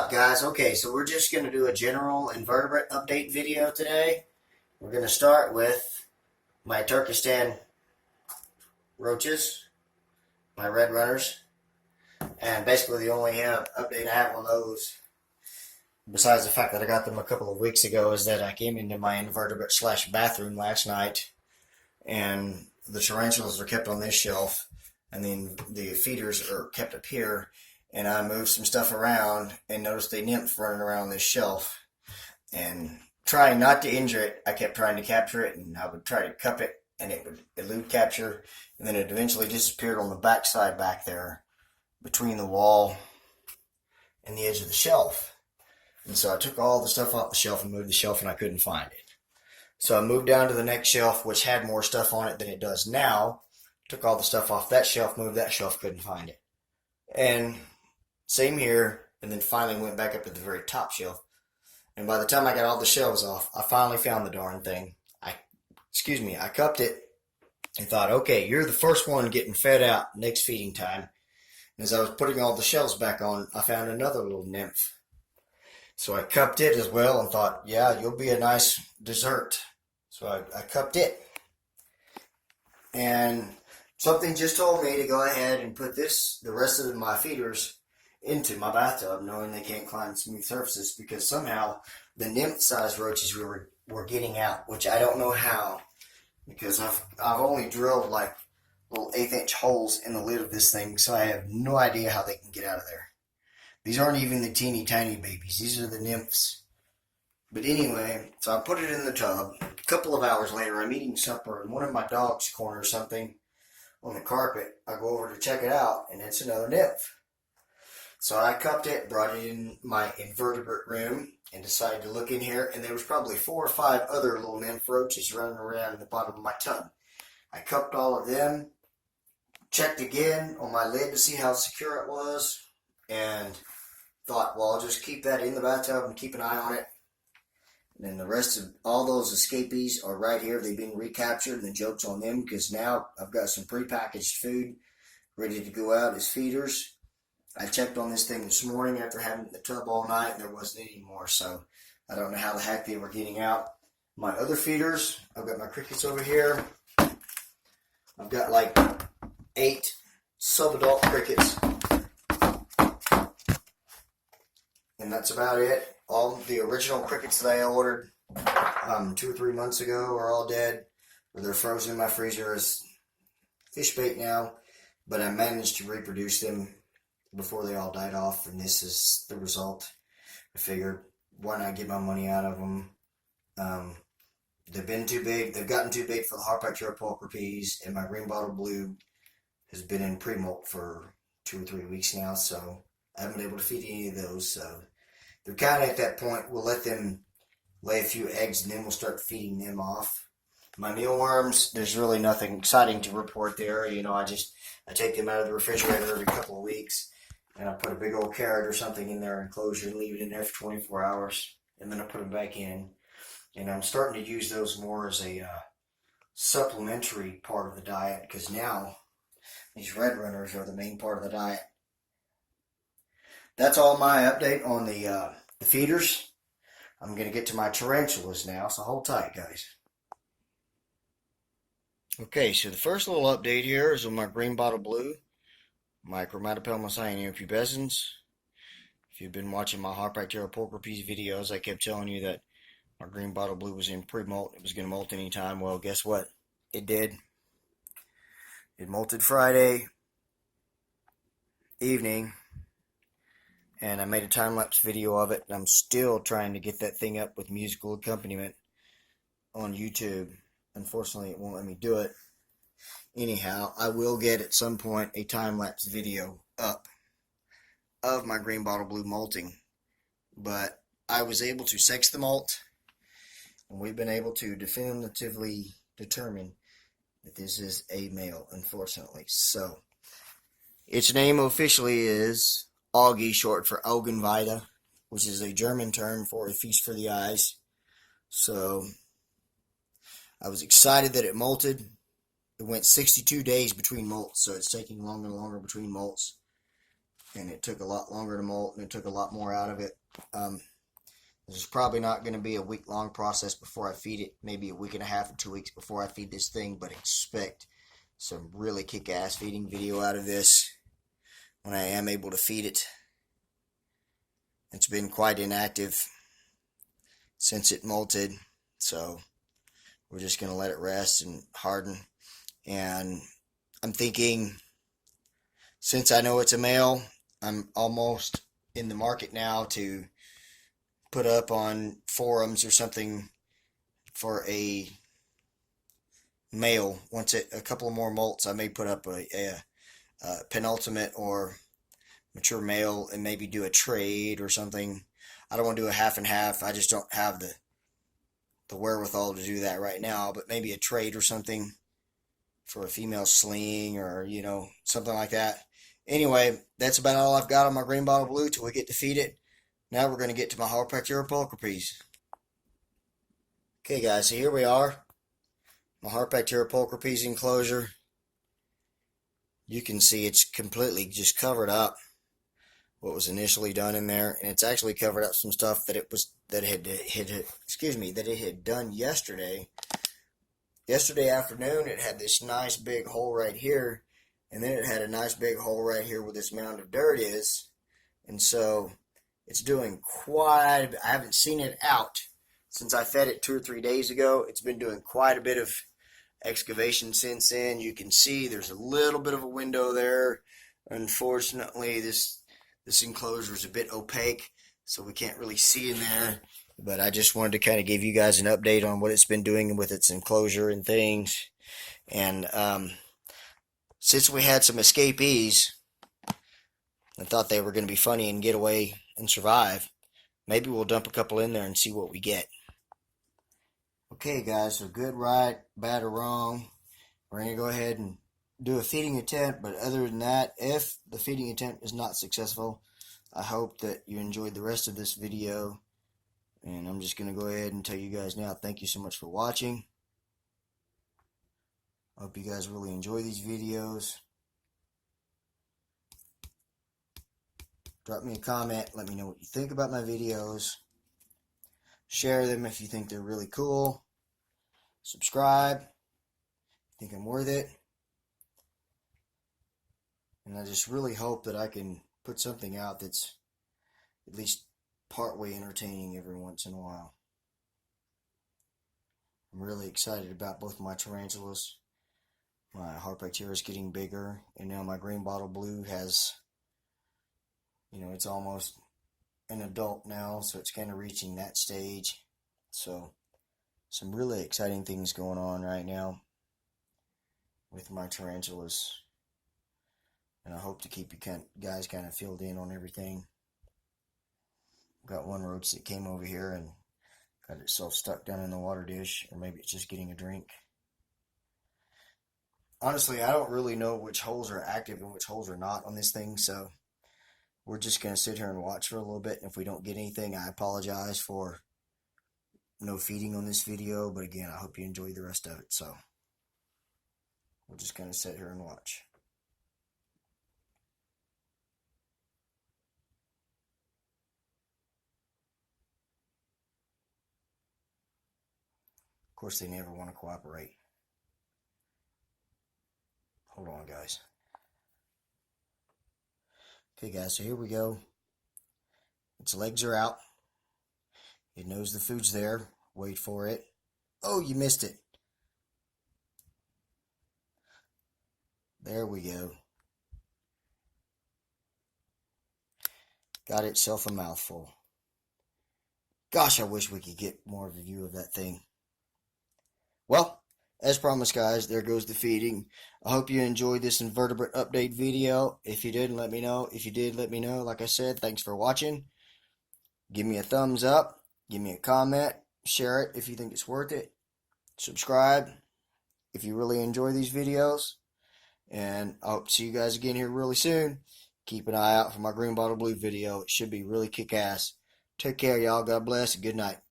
up, guys? Okay, so we're just going to do a general invertebrate update video today. We're going to start with my Turkestan roaches, my red runners, and basically the only update I have on those, besides the fact that I got them a couple of weeks ago, is that I came into my invertebrate slash bathroom last night, and the tarantulas are kept on this shelf, and then the feeders are kept up here. And I moved some stuff around and noticed a nymph running around this shelf. And trying not to injure it, I kept trying to capture it, and I would try to cup it, and it would elude capture. And then it eventually disappeared on the back side back there between the wall and the edge of the shelf. And so I took all the stuff off the shelf and moved the shelf, and I couldn't find it. So I moved down to the next shelf, which had more stuff on it than it does now. Took all the stuff off that shelf, moved that shelf, couldn't find it. And same here, and then finally went back up to the very top shelf. And by the time I got all the shelves off, I finally found the darn thing. I cupped it and thought, okay, you're the first one getting fed out next feeding time. And as I was putting all the shelves back on, I found another little nymph. So I cupped it as well and thought, yeah, you'll be a nice dessert. So I cupped it. And something just told me to go ahead and put the rest of my feeders into my bathtub, knowing they can't climb smooth surfaces, because somehow the nymph-sized roaches were getting out, which I don't know how, because I've only drilled like little 1/8-inch holes in the lid of this thing, so I have no idea how they can get out of there. These aren't even the teeny tiny babies; these are the nymphs. But anyway, so I put it in the tub. A couple of hours later, I'm eating supper, and one of my dogs corners something on the carpet. I go over to check it out, and it's another nymph. So I cupped it, brought it in my invertebrate room, and decided to look in here, and there was probably 4 or 5 other little nymph roaches running around in the bottom of my tub. I cupped all of them, checked again on my lid to see how secure it was, and thought, well, I'll just keep that in the bathtub and keep an eye on it. And then the rest of all those escapees are right here. They've been recaptured, and the joke's on them, because now I've got some prepackaged food ready to go out as feeders. I checked on this thing this morning after having it in the tub all night, and there wasn't any more, so I don't know how the heck they were getting out. My other feeders, I've got my crickets over here. I've got like 8 sub-adult crickets, and that's about it. All the original crickets that I ordered 2 or 3 months ago are all dead, or they're frozen in my freezer as fish bait now, but I managed to reproduce them before they all died off, and this is the result. I figured, why not get my money out of them? They've been too big. They've gotten too big for the Harpyctura pulchripes, and my green bottle blue has been in pre-molt for 2 or 3 weeks now, so I haven't been able to feed any of those. So they're kind of at that point. We'll let them lay a few eggs, and then we'll start feeding them off. My mealworms, there's really nothing exciting to report there. I take them out of the refrigerator every couple of weeks, and I put a big old carrot or something in their enclosure and leave it in there for 24 hours, and then I put them back in. And I'm starting to use those more as a supplementary part of the diet, because now these red runners are the main part of the diet. That's all my update on the feeders. I'm going to get to my tarantulas now, so hold tight, guys. Okay, so the first little update here is on my green bottle blue, my Chromatopelma cyanopubescens. If you've been watching my Harpyctura pulchripes videos, I kept telling you that my green bottle blue was in pre-molt. It was going to molt anytime. Well, guess what? It did. It molted Friday evening, and I made a time-lapse video of it, and I'm still trying to get that thing up with musical accompaniment on YouTube. Unfortunately, it won't let me do it. Anyhow, I will get at some point a time-lapse video up of my green bottle blue molting. But I was able to sex the molt, and we've been able to definitively determine that this is a male, unfortunately. So, its name officially is Augie, short for Augenweide, which is a German term for a feast for the eyes. So, I was excited that it molted. It went 62 days between molts, so it's taking longer and longer between molts. and it took a lot longer to molt, and it took a lot more out of it. This is probably not going to be a week-long process before I feed it, maybe a week and a half or 2 weeks before I feed this thing, but expect some really kick-ass feeding video out of this when I am able to feed it. It's been quite inactive since it molted, so we're just going to let it rest and harden. And I'm thinking, since I know it's a male, I'm almost in the market now to put up on forums or something for a male. Once a couple more molts, I may put up a penultimate or mature male and maybe do a trade or something. I don't want to do a half and half. I just don't have the wherewithal to do that right now, but maybe a trade or something for a female sling, or something like that. Anyway, that's about all I've got on my green bottle blue till we get to feed it. Now we're going to get to my Harpactira pulchripes. Okay guys, so here we are, my Harpactira pulchripes enclosure. You can see it's completely just covered up what was initially done in there, and it's actually covered up some stuff that it had done yesterday. Yesterday afternoon, it had this nice big hole right here, and then it had a nice big hole right here where this mound of dirt is, and so it's doing I haven't seen it out since I fed it 2 or 3 days ago. It's been doing quite a bit of excavation since then. You can see there's a little bit of a window there. Unfortunately, this enclosure is a bit opaque, so we can't really see in there. But I just wanted to kind of give you guys an update on what it's been doing with its enclosure and things. And since we had some escapees, I thought they were going to be funny and get away and survive. Maybe we'll dump a couple in there and see what we get. Okay guys, so good, right, bad, or wrong, we're going to go ahead and do a feeding attempt. But other than that, if the feeding attempt is not successful, I hope that you enjoyed the rest of this video. And I'm just going to go ahead and tell you guys now, thank you so much for watching. I hope you guys really enjoy these videos. Drop me a comment, let me know what you think about my videos. Share them if you think they're really cool. Subscribe if you think I'm worth it. And I just really hope that I can put something out that's at least partway entertaining every once in a while. I'm really excited about both my tarantulas. My Harpactira is getting bigger, and now my green bottle blue has, it's almost an adult now, so it's kind of reaching that stage. So some really exciting things going on right now with my tarantulas, and I hope to keep you guys kind of filled in on everything. Got one roach that came over here and got itself stuck down in the water dish, or maybe it's just getting a drink. Honestly, I don't really know which holes are active and which holes are not on this thing, so we're just going to sit here and watch for a little bit. And if we don't get anything, I apologize for no feeding on this video, but again, I hope you enjoy the rest of it. So we're just going to sit here and watch. Of course, they never want to cooperate. Hold on, guys. Okay, guys, so here we go. Its legs are out. It knows the food's there. Wait for it. Oh, you missed it. There we go. Got itself a mouthful. Gosh, I wish we could get more of a view of that thing. Well, as promised, guys, there goes the feeding. I hope you enjoyed this invertebrate update video. If you did, let me know. If you did, let me know. Like I said, thanks for watching. Give me a thumbs up. Give me a comment. Share it if you think it's worth it. Subscribe if you really enjoy these videos. And I hope to see you guys again here really soon. Keep an eye out for my green bottle blue video. It should be really kick-ass. Take care, y'all. God bless and good night.